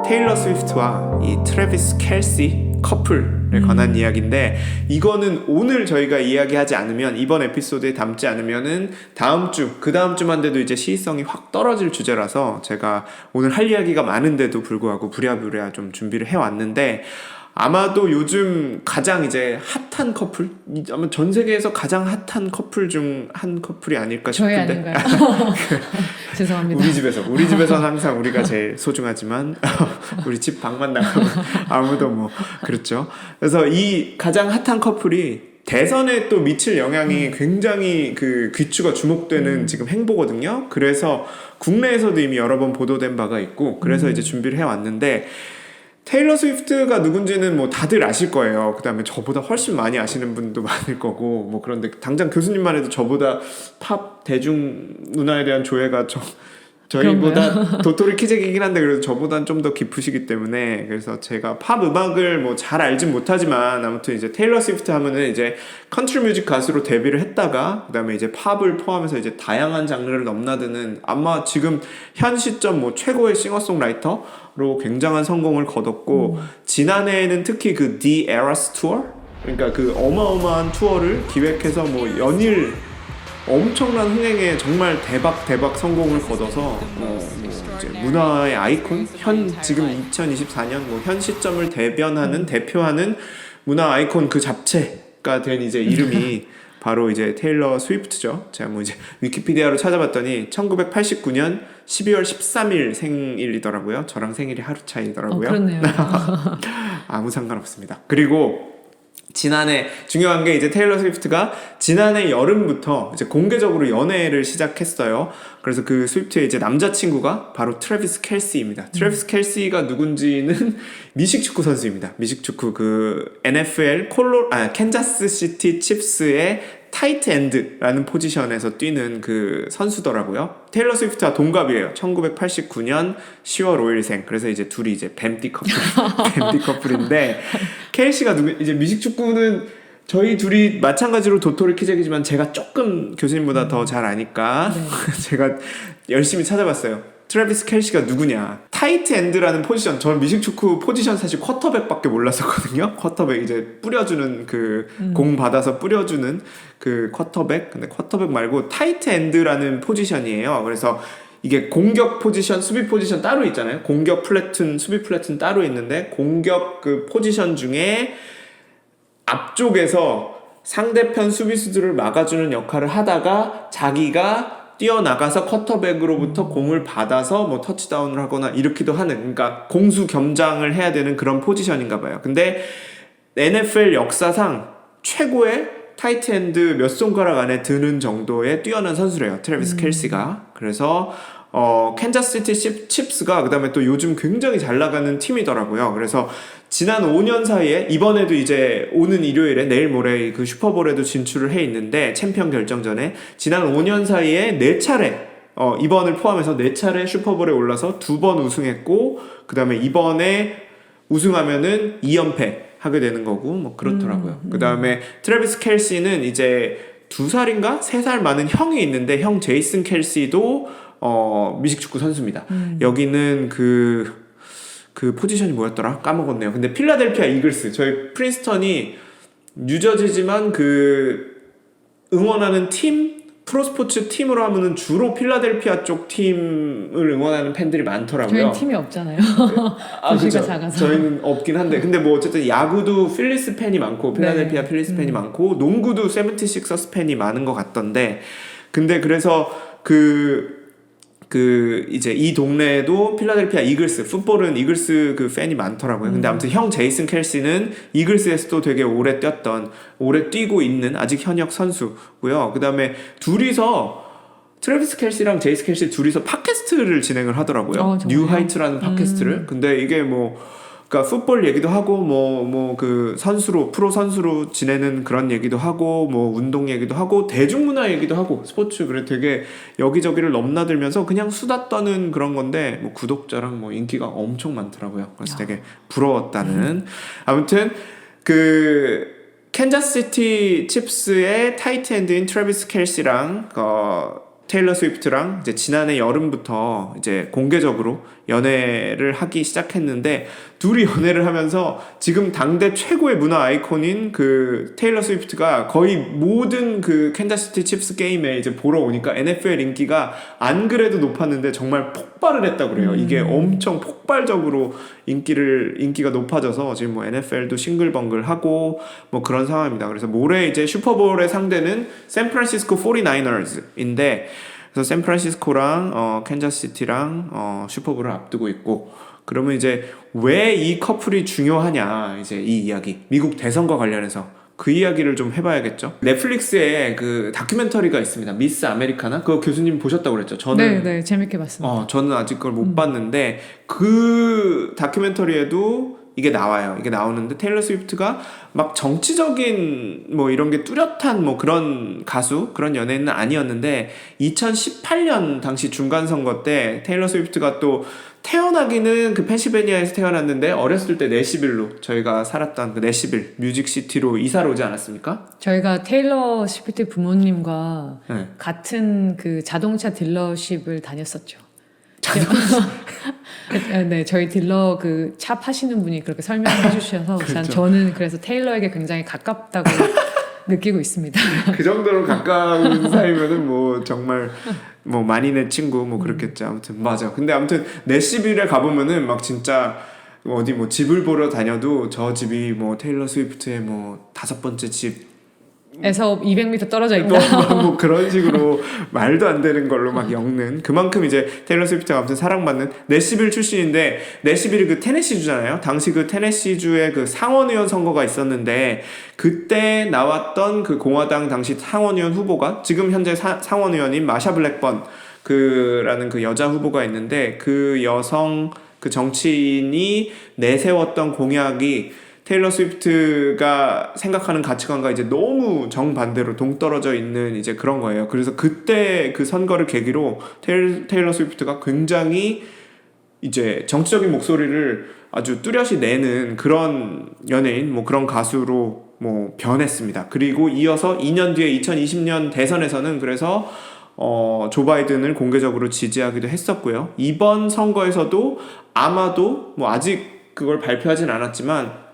테일러 스위프트와 이 트래비스 켈시 커플에 관한 이야기인데, 이거는 오늘 저희가 이야기하지 않으면, 이번 에피소드에 담지 않으면은 다음 주, 그 다음 주만 돼도 이제 시의성이 확 떨어질 주제라서 제가 오늘 할 이야기가 많은데도 불구하고 부랴부랴 좀 준비를 해왔는데, 아마도 요즘 가장 이제 핫한 커플, 아마 전 세계에서 가장 핫한 커플 중 한 커플이 아닐까 저희 싶은데. 아닌가요? 죄송합니다. 우리 집에서는 항상 우리가 제일 소중하지만 우리 집 방만 나가면 아무도 뭐 그렇죠. 그래서 이 가장 핫한 커플이 대선에 또 미칠 영향이 굉장히 그 귀추가 주목되는 지금 행보거든요. 그래서 국내에서도 이미 여러 번 보도된 바가 있고, 그래서 이제 준비를 해왔는데, 테일러 스위프트가 누군지는 뭐 다들 아실 거예요. 그 다음에 저보다 훨씬 많이 아시는 분도 많을 거고, 뭐 그런데 당장 교수님만 해도 저보다 팝 대중 문화에 대한 조예가 저희보다 도토리 키재기긴 한데, 그래도 저보단 좀 더 깊으시기 때문에, 그래서 제가 팝 음악을 뭐 잘 알진 못하지만, 아무튼 이제 테일러 스위프트 하면은 이제 컨트리 뮤직 가수로 데뷔를 했다가, 그 다음에 이제 팝을 포함해서 이제 다양한 장르를 넘나드는, 아마 지금 현 시점 뭐 최고의 싱어송라이터로 굉장한 성공을 거뒀고, 지난해에는 특히 그 The Eras Tour, 그러니까 그 어마어마한 투어를 기획해서 뭐 연일 엄청난 흥행에 정말 대박 성공을 거둬서 이제 문화의 아이콘, 지금 2024년 뭐 현 시점을 대표하는 문화 아이콘 그 잡채가 된 이제 이름이 바로 이제 테일러 스위프트죠. 제가 뭐 이제 위키피디아로 찾아봤더니 1989년 12월 13일 생일이더라고요. 저랑 생일이 하루 차이더라고요. 그렇네요. 아무 상관없습니다. 그리고 지난해 중요한 게, 이제 테일러 스위프트가 지난해 여름부터 이제 공개적으로 연애를 시작했어요. 그래서 그 스위프트의 이제 남자친구가 바로 트래비스 켈시입니다. 트래비스 켈시가 누군지는 미식축구 선수입니다. 미식축구 그 NFL 캔자스 시티 칩스의 타이트 엔드라는 포지션에서 뛰는 그 선수더라고요. 테일러 스위프트와 동갑이에요. 1989년 10월 5일생. 그래서 이제 둘이 이제 뱀띠 커플인데, 켈시가 이제 미식축구는 저희 둘이 마찬가지로 도토리 키재기지만 제가 조금 교수님보다 더 잘 아니까 제가 열심히 찾아봤어요. 트래비스 켈시가 누구냐. 타이트 엔드라는 포지션, 저는 미식축구 포지션 사실 쿼터백밖에 몰랐었거든요. 쿼터백, 이제 뿌려주는 그 공 받아서 뿌려주는 그 쿼터백. 근데 쿼터백 말고 타이트 엔드라는 포지션이에요. 그래서 이게 공격 포지션, 수비 포지션 따로 있잖아요. 공격 플래툰, 수비 플래툰 따로 있는데, 공격 그 포지션 중에 앞쪽에서 상대편 수비수들을 막아주는 역할을 하다가 자기가 뛰어나가서 쿼터백으로부터 공을 받아서 뭐 터치다운을 하거나 이렇게도 하는, 그러니까 공수 겸장을 해야 되는 그런 포지션인가 봐요. 근데 NFL 역사상 최고의 타이트 엔드 몇 손가락 안에 드는 정도의 뛰어난 선수래요, 트래비스 켈시가. 그래서 캔자스 시티 칩스가 그 다음에 또 요즘 굉장히 잘 나가는 팀이더라고요. 그래서 지난 5년 사이에, 이번에도 이제 오는 일요일에 내일 모레 그 슈퍼볼에도 진출을 해 있는데, 챔피언 결정전에 지난 5년 사이에 4차례 이번을 포함해서 4차례 슈퍼볼에 올라서 2번 우승했고, 그 다음에 이번에 우승하면은 2연패 하게 되는 거고 뭐 그렇더라고요. 그 다음에 트래비스 켈시는 이제 2살인가 3살 많은 형이 있는데, 형 제이슨 켈시도 미식축구 선수입니다. 여기는 그 포지션이 뭐였더라? 까먹었네요. 근데 필라델피아 이글스, 저희 프린스턴이 뉴저지지만 그 응원하는 팀, 프로스포츠 팀으로 하면은 주로 필라델피아 쪽 팀을 응원하는 팬들이 많더라고요. 저희는 팀이 없잖아요. 도시가 작아서. 저희는 없긴 한데, 근데 뭐 어쨌든 야구도 필리스 팬이 많고, 필라델피아 필리스 팬이 많고, 농구도 세븐티식서스 팬이 많은 것 같던데, 근데 그래서 이제 이 동네에도 필라델피아 이글스, 풋볼은 이글스 그 팬이 많더라고요. 근데 아무튼 형 제이슨 켈시는 이글스에서도 되게 오래 뛰고 있는 아직 현역 선수고요. 그 다음에 둘이서 트래비스 켈시랑 제이슨 켈시 둘이서 팟캐스트를 진행을 하더라고요. 뉴 하이트라는 팟캐스트를. 근데 이게 뭐 그러니까 풋볼 얘기도 하고 뭐 그 프로 선수로 지내는 그런 얘기도 하고, 뭐 운동 얘기도 하고, 대중문화 얘기도 하고, 스포츠, 그래 되게 여기저기를 넘나들면서 그냥 수다 떠는 그런 건데, 뭐 구독자랑 뭐 인기가 엄청 많더라고요. 그래서 되게 부러웠다는. 아무튼 그 캔자스 시티 칩스의 타이트 엔드인 트래비스 켈시랑 테일러 스위프트랑 이제 지난해 여름부터 이제 공개적으로 연애를 하기 시작했는데 둘이 연애를 하면서 지금 당대 최고의 문화 아이콘인 그 테일러 스위프트가 거의 모든 그 캔자스시티 칩스 게임에 이제 보러 오니까 NFL 인기가 안 그래도 높았는데 정말 폭발을 했다고 그래요. 이게 엄청 폭발적으로 인기가 높아져서 지금 뭐 NFL도 싱글벙글하고 뭐 그런 상황입니다. 그래서 모레 이제 슈퍼볼의 상대는 샌프란시스코 49ers인데 그래서 샌프란시스코랑 캔자스시티랑 슈퍼볼을 앞두고 있고 그러면 이제 왜 이 커플이 중요하냐 이제 이 이야기 미국 대선과 관련해서 그 이야기를 좀 해봐야겠죠. 넷플릭스에 그 다큐멘터리가 있습니다. 미스 아메리카나 그거 교수님 보셨다고 그랬죠. 저는 네, 재밌게 봤습니다. 저는 아직 그걸 못 봤는데 그 다큐멘터리에도 이게 나와요. 이게 나오는데 테일러 스위프트가 막 정치적인 뭐 이런 게 뚜렷한 뭐 그런 가수 그런 연예인은 아니었는데 2018년 당시 중간 선거 때 테일러 스위프트가 또 태어나기는 그 펜실베니아에서 태어났는데 어렸을 때 내시빌로 저희가 살았던 그 내시빌 뮤직시티로 이사를 오지 않았습니까? 저희가 테일러 스위프트 부모님과 네. 같은 그 자동차 딜러십을 다녔었죠. 네, 저희 딜러 그 차 파시는 분이 그렇게 설명해 주셔서 그렇죠. 저는 그래서 테일러에게 굉장히 가깝다고 느끼고 있습니다. 그 정도로 가까운 사이면은 뭐 정말 뭐 만인의 친구 뭐 그렇겠죠. 아무튼 맞아. 근데 아무튼 내시빌에 가보면은 막 진짜 어디 뭐 집을 보러 다녀도 저 집이 뭐 테일러 스위프트의 뭐 5번째 집 에서 200m 떨어져 있다. 뭐 그런 식으로 말도 안 되는 걸로 막 엮는 그만큼 이제 테일러 스위프트가 아무튼 사랑받는 내시빌 출신인데 내시빌이 그 테네시주잖아요. 당시 그 테네시주에 그 상원의원 선거가 있었는데 그때 나왔던 그 공화당 당시 상원의원 후보가 지금 현재 상원의원인 마샤 블랙번 그라는 그 여자 후보가 있는데 그 여성 그 정치인이 내세웠던 공약이 테일러 스위프트가 생각하는 가치관과 이제 너무 정반대로 동떨어져 있는 이제 그런 거예요. 그래서 그때 그 선거를 계기로 테일러 스위프트가 굉장히 이제 정치적인 목소리를 아주 뚜렷이 내는 그런 연예인, 뭐 그런 가수로 뭐 변했습니다. 그리고 이어서 2년 뒤에 2020년 대선에서는 그래서 조 바이든을 공개적으로 지지하기도 했었고요. 이번 선거에서도 아마도 뭐 아직 그걸 발표하진 않았지만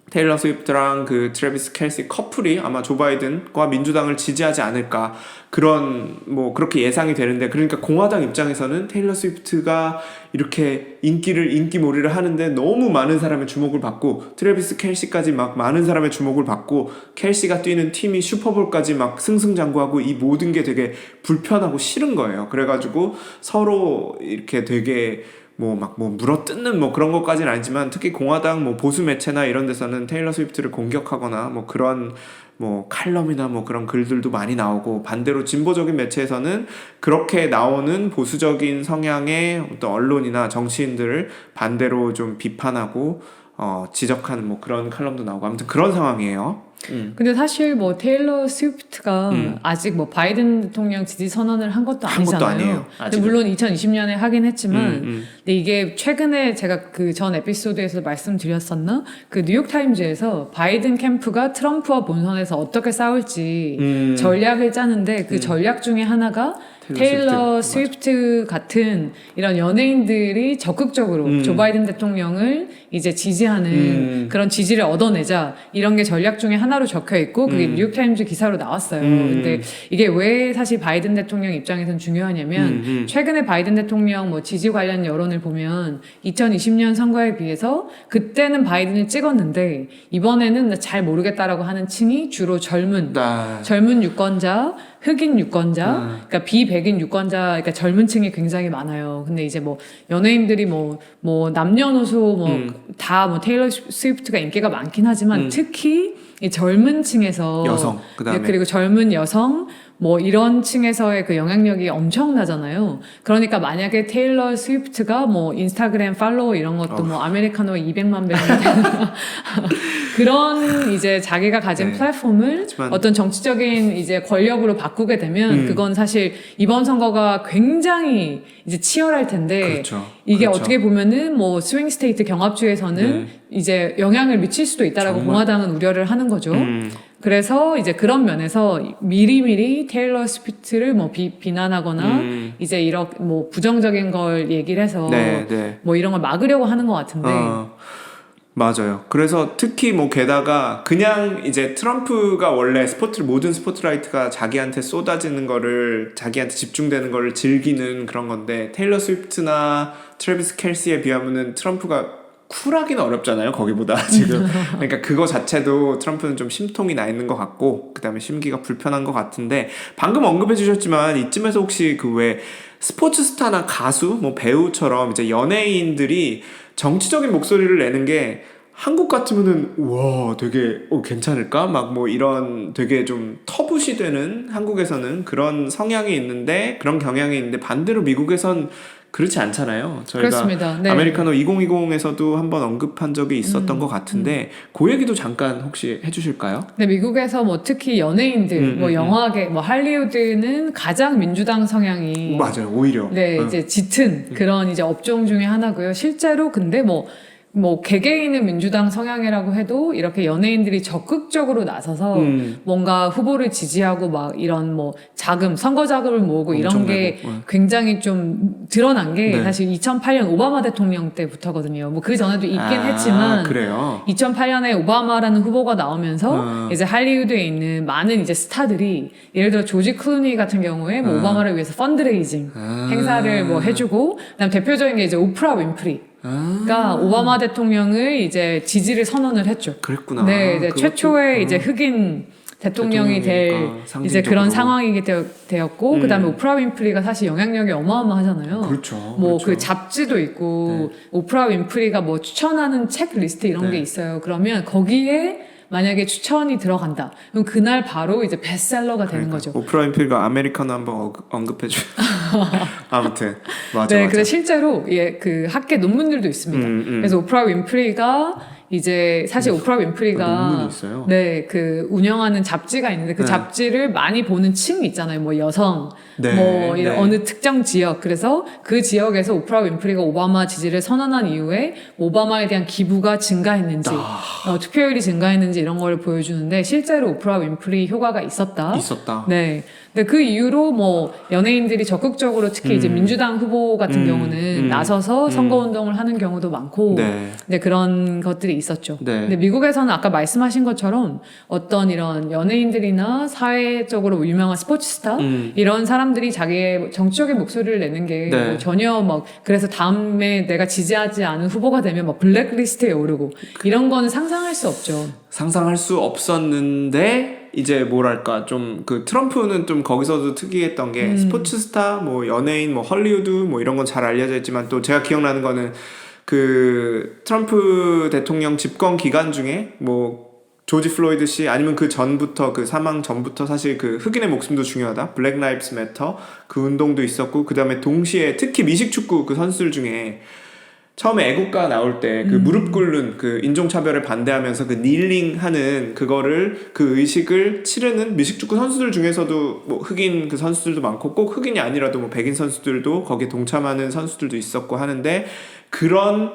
테일러 스위프트랑 그 트래비스 켈시 커플이 아마 조 바이든과 민주당을 지지하지 않을까 그런 뭐 그렇게 예상이 되는데 그러니까 공화당 입장에서는 테일러 스위프트가 이렇게 인기몰이를 하는데 너무 많은 사람의 주목을 받고 트래비스 켈시까지 막 많은 사람의 주목을 받고 켈시가 뛰는 팀이 슈퍼볼까지 막 승승장구하고 이 모든 게 되게 불편하고 싫은 거예요. 그래가지고 서로 이렇게 되게 뭐 물어뜯는 뭐 그런 것까지는 아니지만 특히 공화당 뭐 보수 매체나 이런 데서는 테일러 스위프트를 공격하거나 뭐 그런 뭐 칼럼이나 뭐 그런 글들도 많이 나오고 반대로 진보적인 매체에서는 그렇게 나오는 보수적인 성향의 어떤 언론이나 정치인들을 반대로 좀 비판하고 지적하는 뭐 그런 칼럼도 나오고 아무튼 그런 상황이에요. 근데 사실 뭐 테일러 스위프트가 아직 뭐 바이든 대통령 지지 선언을 한 것도 아니잖아요. 것도 아니에요. 근데 물론 2020년에 하긴 했지만 근데 이게 최근에 제가 그 전 에피소드에서 말씀드렸었나? 그 뉴욕 타임즈에서 바이든 캠프가 트럼프와 본선에서 어떻게 싸울지 전략을 짜는데 그 전략 중에 하나가 테일러 스위프트 같은 이런 연예인들이 적극적으로 조 바이든 대통령을 이제 지지하는 그런 지지를 얻어내자 이런 게 전략 중에 하나로 적혀 있고 그게 뉴욕타임즈 기사로 나왔어요. 근데 이게 왜 사실 바이든 대통령 입장에서는 중요하냐면 최근에 바이든 대통령 뭐 지지 관련 여론을 보면 2020년 선거에 비해서 그때는 바이든을 찍었는데 이번에는 잘 모르겠다라고 하는 층이 주로 젊은 유권자 흑인 유권자, 그러니까 비백인 유권자, 그러니까 젊은 층이 굉장히 많아요. 근데 이제 뭐 연예인들이 뭐 남녀노소 다 뭐 테일러 스위프트가 인기가 많긴 하지만 특히 이 젊은 층에서 여성 그다음에 그리고 젊은 여성 뭐 이런 층에서의 그 영향력이 엄청나잖아요. 그러니까 만약에 테일러 스위프트가 뭐 인스타그램 팔로워 이런 것도 뭐 아메리카노 200만 명이 그런 이제 자기가 가진 네. 플랫폼을 하지만 어떤 정치적인 이제 권력으로 바꾸게 되면 그건 사실 이번 선거가 굉장히 이제 치열할 텐데 그렇죠. 이게 그렇죠. 어떻게 보면은 뭐 스윙 스테이트 경합주에서는 이제 영향을 미칠 수도 있다라고 정말. 공화당은 우려를 하는 거죠. 그래서 이제 그런 면에서 미리미리 테일러 스위프트를 뭐 비난하거나 이제 이런 뭐 부정적인 걸 얘기를 해서 네, 네. 뭐 이런 걸 막으려고 하는 것 같은데 맞아요. 그래서 특히 뭐 게다가 그냥 이제 트럼프가 원래 모든 스포트라이트가 자기한테 쏟아지는 거를 자기한테 집중되는 거를 즐기는 그런 건데 테일러 스위프트나 트래비스 켈시에 비하면은 트럼프가 쿨하기는 어렵잖아요. 거기보다 지금. 그러니까 그거 자체도 트럼프는 좀 심통이 나 있는 것 같고 그다음에 심기가 불편한 것 같은데 방금 언급해 주셨지만 이쯤에서 혹시 그 왜 스포츠 스타나 가수, 뭐 배우처럼 이제 연예인들이 정치적인 목소리를 내는 게 한국 같으면은 와 되게 괜찮을까? 막 뭐 이런 되게 좀 터부시 되는 한국에서는 그런 성향이 있는데 그런 경향이 있는데 반대로 미국에선 그렇지 않잖아요. 저희가 그렇습니다. 네. 아메리카노 2020에서도 한번 언급한 적이 있었던 것 같은데 그 얘기도 잠깐 혹시 해주실까요? 근데 미국에서 뭐 특히 연예인들, 뭐 영화계, 뭐 할리우드는 가장 민주당 성향이 맞아요. 오히려 네, 이제 짙은 그런 이제 업종 중에 하나고요. 실제로 근데 뭐 개개인은 민주당 성향이라고 해도 이렇게 연예인들이 적극적으로 나서서 뭔가 후보를 지지하고 막 이런 뭐 선거 자금을 모으고 이런 게 엄청나고, 굉장히 좀 드러난 게 네. 사실 2008년 오바마 대통령 때부터거든요. 뭐 그 전에도 있긴 했지만 그래요. 2008년에 오바마라는 후보가 나오면서 이제 할리우드에 있는 많은 이제 스타들이 예를 들어 조지 클루니 같은 경우에 뭐 오바마를 위해서 펀드레이징 행사를 뭐 해주고 그다음 대표적인 게 이제 오프라 윈프리 그러니까 오바마 대통령을 이제 지지를 선언을 했죠. 그랬구나. 네, 이제 그것도- 최초의 이제 흑인 대통령이 될 대통령이니까 이제 그런 상징적으로. 상황이 되었고 그다음에 오프라 윈프리가 사실 영향력이 어마어마하잖아요. 그렇죠. 뭐 그렇죠. 그 잡지도 있고 오프라 윈프리가 뭐 추천하는 책 리스트 이런 게 있어요. 그러면 거기에 만약에 추천이 들어간다. 그럼 그날 바로 이제 베스트셀러가 되는 거죠. 오프라 윈프리가 아메리카노 한번 언급해 주. 아무튼 맞아. 네, 맞아. 그래서 실제로 그 학계 논문들도 있습니다. 그래서 오프라 윈프리가 이제 사실 오프라 윈프리가 논문이 있어요? 네, 그 운영하는 잡지가 있는데 그 잡지를 많이 보는 층이 있잖아요. 뭐 여성, 네, 뭐 이런 네. 어느 특정 지역. 그래서 그 지역에서 오프라 윈프리가 오바마 지지를 선언한 이후에 오바마에 대한 기부가 증가했는지, 투표율이 증가했는지 이런 걸 보여주는데 실제로 오프라 윈프리 효과가 있었다. 네. 근데 그 이후로 뭐 연예인들이 적극적으로 특히 이제 민주당 후보 같은 경우는 나서서 선거운동을 하는 경우도 많고, 네, 그런 것들이 있었죠. 네. 근데 미국에서는 아까 말씀하신 것처럼 어떤 이런 연예인들이나 사회적으로 유명한 스포츠 스타 이런 사람들이 자기의 정치적인 목소리를 내는 게 네. 뭐 전혀 막 그래서 다음에 내가 지지하지 않은 후보가 되면 막 블랙리스트에 오르고 이런 거는 상상할 수 없죠. 상상할 수 없었는데 이제 뭐랄까 좀 그 트럼프는 좀 거기서도 특이했던 게 스포츠 스타 뭐 연예인 뭐 헐리우드 뭐 이런 건 잘 알려져 있지만 또 제가 기억나는 거는 그 트럼프 대통령 집권 기간 중에 뭐 조지 플로이드 씨 아니면 그 전부터 그 사망 전부터 사실 그 흑인의 목숨도 중요하다 블랙 라이브스 매터 그 운동도 있었고 그 다음에 동시에 특히 미식축구 그 선수들 중에 처음에 애국가 나올 때 그 무릎 꿇는 그 인종차별을 반대하면서 그 닐링 하는 그거를 그 의식을 치르는 미식축구 선수들 중에서도 뭐 흑인 그 선수들도 많고 꼭 흑인이 아니라도 뭐 백인 선수들도 거기에 동참하는 선수들도 있었고 하는데 그런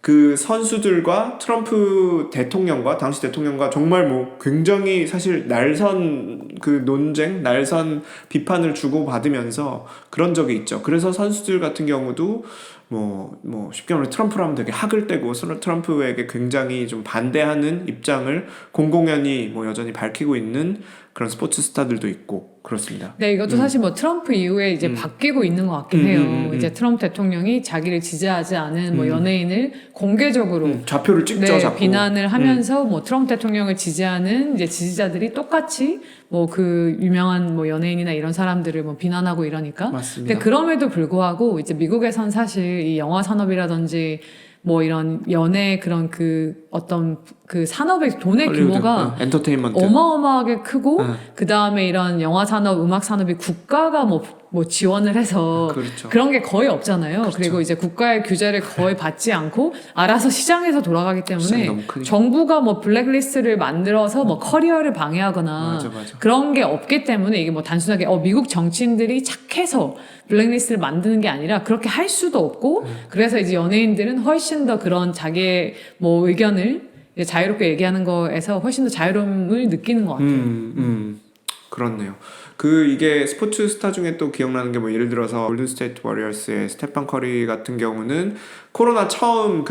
그 선수들과 트럼프 대통령과 당시 대통령과 정말 뭐 굉장히 사실 날선 그 논쟁, 날선 비판을 주고받으면서 그런 적이 있죠. 그래서 선수들 같은 경우도 뭐 쉽게 말해 트럼프라면 되게 학을 떼고 트럼프에게 굉장히 좀 반대하는 입장을 공공연히 뭐 여전히 밝히고 있는 그런 스포츠 스타들도 있고 그렇습니다. 네, 이것도 사실 뭐 트럼프 이후에 이제 바뀌고 있는 것 같긴 해요. 이제 트럼프 대통령이 자기를 지지하지 않은 뭐 연예인을 공개적으로 좌표를 찍죠, 네, 자꾸. 비난을 하면서 뭐 트럼프 대통령을 지지하는 이제 지지자들이 똑같이 뭐 그 유명한 뭐 연예인이나 이런 사람들을 뭐 비난하고 이러니까. 맞습니다. 근데 그럼에도 불구하고 이제 미국에선 사실 이 영화 산업이라든지 뭐 이런 연애 그런 그 어떤 그 산업의 돈의 헐리우드, 규모가 엔터테인먼트. 어마어마하게 크고 응. 그 다음에 이런 영화 산업, 음악 산업이 국가가 뭐 지원을 해서 그렇죠. 그런 게 거의 없잖아요. 그렇죠. 그리고 이제 국가의 규제를 거의 받지 않고 알아서 시장에서 돌아가기 시장이 때문에 너무 크니까. 정부가 뭐 블랙리스트를 만들어서 뭐 커리어를 방해하거나 맞아. 그런 게 없기 때문에 이게 뭐 단순하게 미국 정치인들이 착해서 블랙리스트를 만드는 게 아니라 그렇게 할 수도 없고 그래서 이제 연예인들은 훨씬 더 그런 자기의 뭐 의견을 이제 자유롭게 얘기하는 거에서 훨씬 더 자유로움을 느끼는 것 같아요. 그렇네요. 이게 스포츠 스타 중에 또 기억나는 게 뭐 예를 들어서 골든 스테이트 워리어스의 스테판 커리 같은 경우는 코로나 처음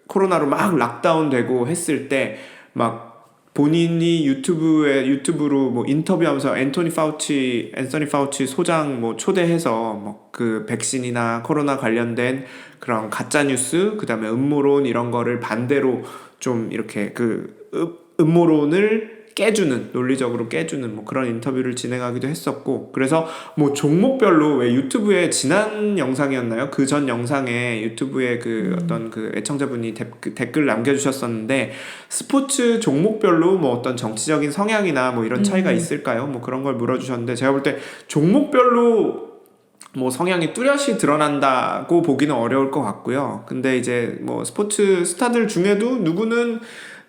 코로나로 막 락다운 되고 했을 때 막 본인이 유튜브로 뭐 인터뷰하면서 앤서니 파우치 소장 뭐 초대해서 뭐 그 백신이나 코로나 관련된 그런 가짜 뉴스 그다음에 음모론 이런 거를 반대로 좀 이렇게 음모론을 논리적으로 깨주는 뭐 그런 인터뷰를 진행하기도 했었고, 그래서 뭐 종목별로 왜 유튜브에 지난 영상이었나요? 그 전 영상에 유튜브에 어떤 애청자분이 댓글 남겨주셨었는데, 스포츠 종목별로 뭐 어떤 정치적인 성향이나 뭐 이런 차이가 있을까요? 뭐 그런 걸 물어주셨는데, 제가 볼 때 종목별로 뭐 성향이 뚜렷이 드러난다고 보기는 어려울 것 같고요. 근데 이제 뭐 스포츠 스타들 중에도 누구는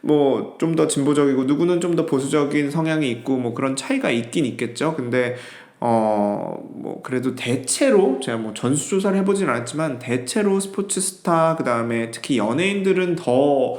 뭐 좀 더 진보적이고 누구는 좀 더 보수적인 성향이 있고 뭐 그런 차이가 있긴 있겠죠. 근데 뭐 그래도 대체로 제가 뭐 전수조사를 해보진 않았지만 대체로 스포츠 스타 그다음에 특히 연예인들은 더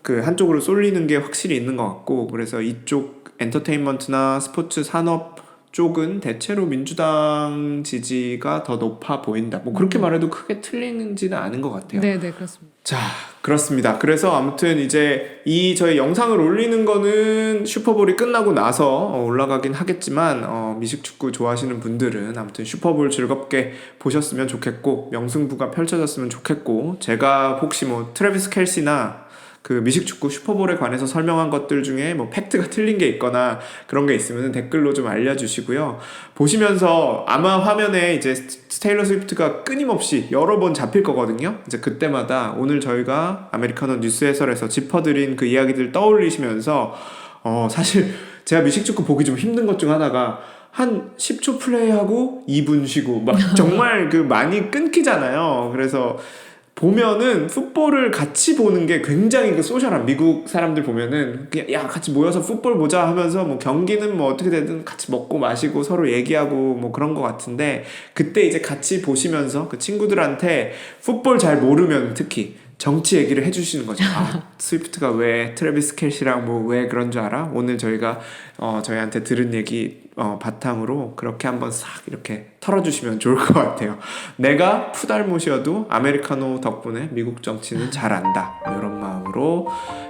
한쪽으로 쏠리는 게 확실히 있는 것 같고, 그래서 이쪽 엔터테인먼트나 스포츠 산업 쪽은 대체로 민주당 지지가 더 높아 보인다. 뭐 그렇게 말해도 크게 틀리지는 않은 것 같아요. 네, 그렇습니다. 자, 그렇습니다. 그래서 아무튼 이제 저희 영상을 올리는 거는 슈퍼볼이 끝나고 나서 올라가긴 하겠지만 미식축구 좋아하시는 분들은 아무튼 슈퍼볼 즐겁게 보셨으면 좋겠고 명승부가 펼쳐졌으면 좋겠고, 제가 혹시 뭐 트래비스 켈시나 미식축구 슈퍼볼에 관해서 설명한 것들 중에 뭐 팩트가 틀린 게 있거나 그런 게 있으면 댓글로 좀 알려주시고요. 보시면서 아마 화면에 이제 테일러 스위프트가 끊임없이 여러 번 잡힐 거거든요. 이제 그때마다 오늘 저희가 아메리카노 뉴스 해설에서 짚어드린 그 이야기들 떠올리시면서 사실 제가 미식축구 보기 좀 힘든 것 중 하나가 한 10초 플레이하고 2분 쉬고 막 정말 많이 끊기잖아요. 그래서 보면은 풋볼을 같이 보는 게 굉장히 소셜한, 미국 사람들 보면은 그냥 야 같이 모여서 풋볼 보자 하면서 뭐 경기는 뭐 어떻게 되든 같이 먹고 마시고 서로 얘기하고 뭐 그런 것 같은데, 그때 이제 같이 보시면서 그 친구들한테 풋볼 잘 모르면 특히 정치 얘기를 해주시는 거죠. 스위프트가 왜 트래비스 켈시랑 뭐 왜 그런 줄 알아? 오늘 저희가 저희한테 들은 얘기 바탕으로 그렇게 한번 싹 이렇게 털어주시면 좋을 것 같아요. 내가 푸달못이어도 아메리카노 덕분에 미국 정치는 잘 안다, 이런 마음으로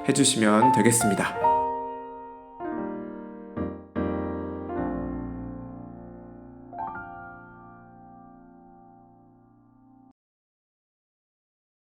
해주시면 되겠습니다.